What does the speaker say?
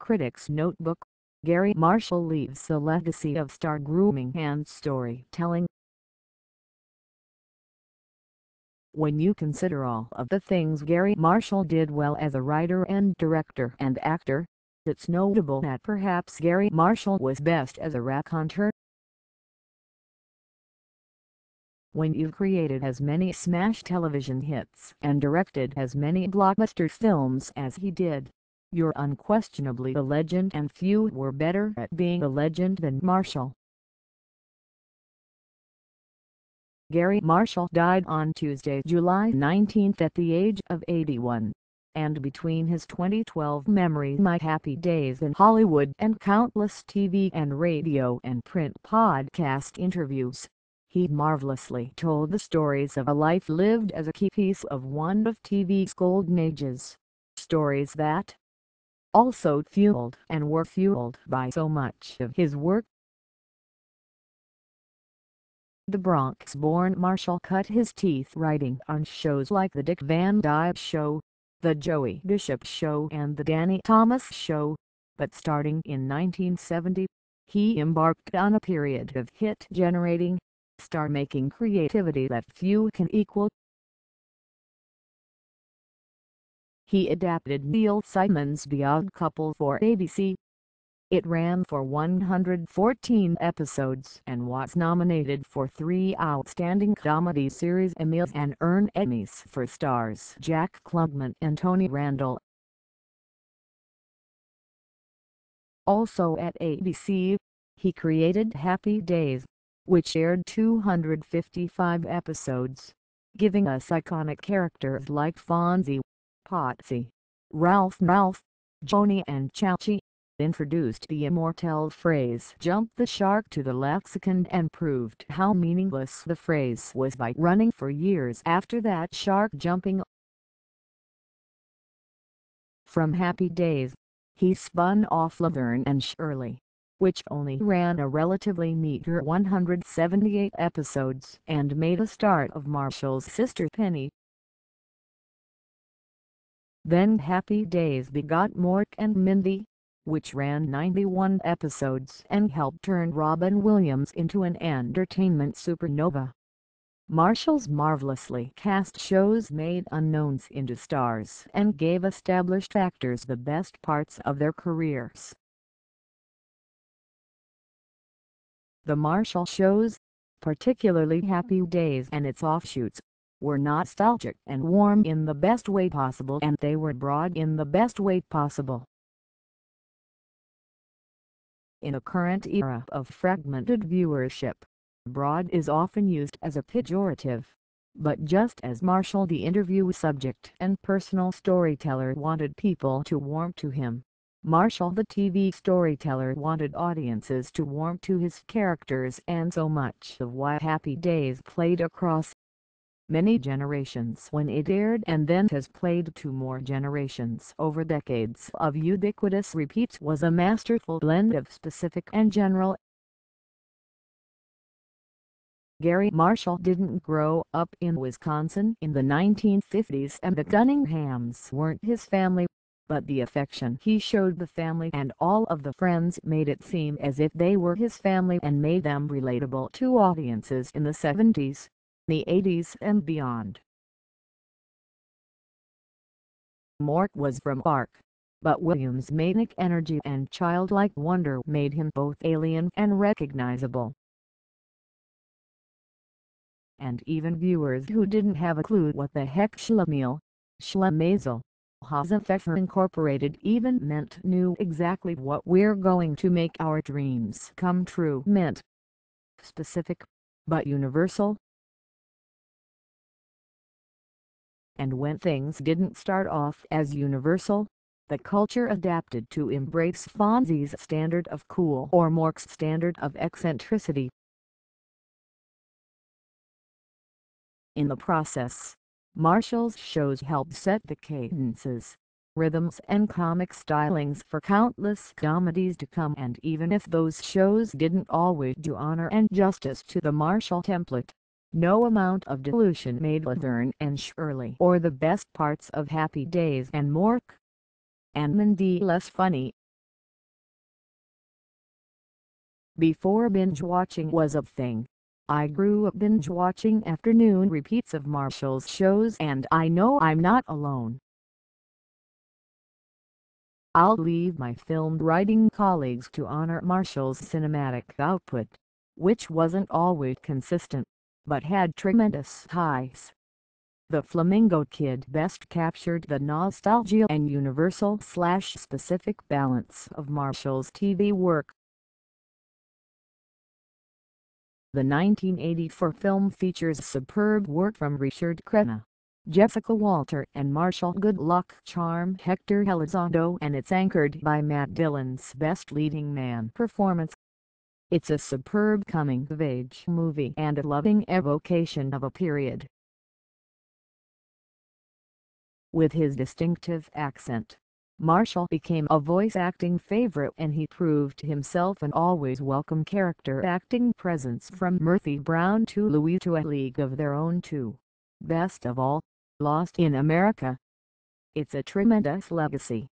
Critic's Notebook, Garry Marshall leaves a legacy of star grooming and storytelling. When you consider all of the things Garry Marshall did well as a writer and director and actor, it's notable that perhaps Garry Marshall was best as a raconteur. When you've created as many smash television hits and directed as many blockbuster films as he did, you're unquestionably a legend, and few were better at being a legend than Marshall. Garry Marshall died on Tuesday, July 19 at the age of 81, and between his 2012 memory My Happy Days in Hollywood and countless TV and radio and print podcast interviews, he marvelously told the stories of a life lived as a key piece of one of TV's golden ages, stories that also fueled and were fueled by so much of his work. The Bronx-born Marshall cut his teeth writing on shows like The Dick Van Dyke Show, The Joey Bishop Show and The Danny Thomas Show, but starting in 1970, he embarked on a period of hit-generating, star-making creativity that few can equal. He adapted Neil Simon's The Odd Couple for ABC. It ran for 114 episodes and was nominated for 3 Outstanding Comedy Series Emmys and earned Emmys for stars Jack Klugman and Tony Randall. Also at ABC, he created Happy Days, which aired 255 episodes, giving us iconic characters like Fonzie, Potsie, Malph, Joanie and Chachi, introduced the immortal phrase "jump the shark" to the lexicon and proved how meaningless the phrase was by running for years after that shark jumping. From Happy Days, he spun off Laverne and Shirley, which only ran a relatively meager 178 episodes and made a start of Marshall's sister Penny. Then Happy Days begot Mork and Mindy, which ran 91 episodes and helped turn Robin Williams into an entertainment supernova. Marshall's marvelously cast shows made unknowns into stars and gave established actors the best parts of their careers. The Marshall shows, particularly Happy Days and its offshoots, were nostalgic and warm in the best way possible, and they were broad in the best way possible. In a current era of fragmented viewership, broad is often used as a pejorative, but just as Marshall, the interview subject and personal storyteller, wanted people to warm to him, Marshall, the TV storyteller, wanted audiences to warm to his characters, and so much of why Happy Days played across many generations when it aired and then has played to more generations over decades of ubiquitous repeats was a masterful blend of specific and general. Garry Marshall didn't grow up in Wisconsin in the 1950s, and the Cunninghams weren't his family, but the affection he showed the family and all of the friends made it seem as if they were his family and made them relatable to audiences in the 70s, the 80s and beyond. Mork was from Bark, but Williams' manic energy and childlike wonder made him both alien and recognizable. And even viewers who didn't have a clue what the heck Schlemiel, Schlemazel, Hasenpfeffer Incorporated even meant knew exactly what "we're going to make our dreams come true" meant. Specific, but universal. And when things didn't start off as universal, the culture adapted to embrace Fonzie's standard of cool or Mork's standard of eccentricity. In the process, Marshall's shows helped set the cadences, rhythms and comic stylings for countless comedies to come, and even if those shows didn't always do honor and justice to the Marshall template, no amount of dilution made Laverne and Shirley or the best parts of Happy Days and Mork and Mindy less funny. Before binge-watching was a thing, I grew up binge-watching afternoon repeats of Marshall's shows, and I know I'm not alone. I'll leave my film writing colleagues to honor Marshall's cinematic output, which wasn't always consistent, but had tremendous highs. The Flamingo Kid best captured the nostalgia and universal/specific balance of Marshall's TV work. The 1984 film features superb work from Richard Crenna, Jessica Walter and Marshall Good Luck Charm Hector Elizondo, and it's anchored by Matt Dillon's best leading man performance. It's a superb coming-of-age movie and a loving evocation of a period. With his distinctive accent, Marshall became a voice-acting favorite, and he proved himself an always welcome character acting presence, from Murphy Brown to Louis to A League of Their Own to, best of all, Lost in America. It's a tremendous legacy.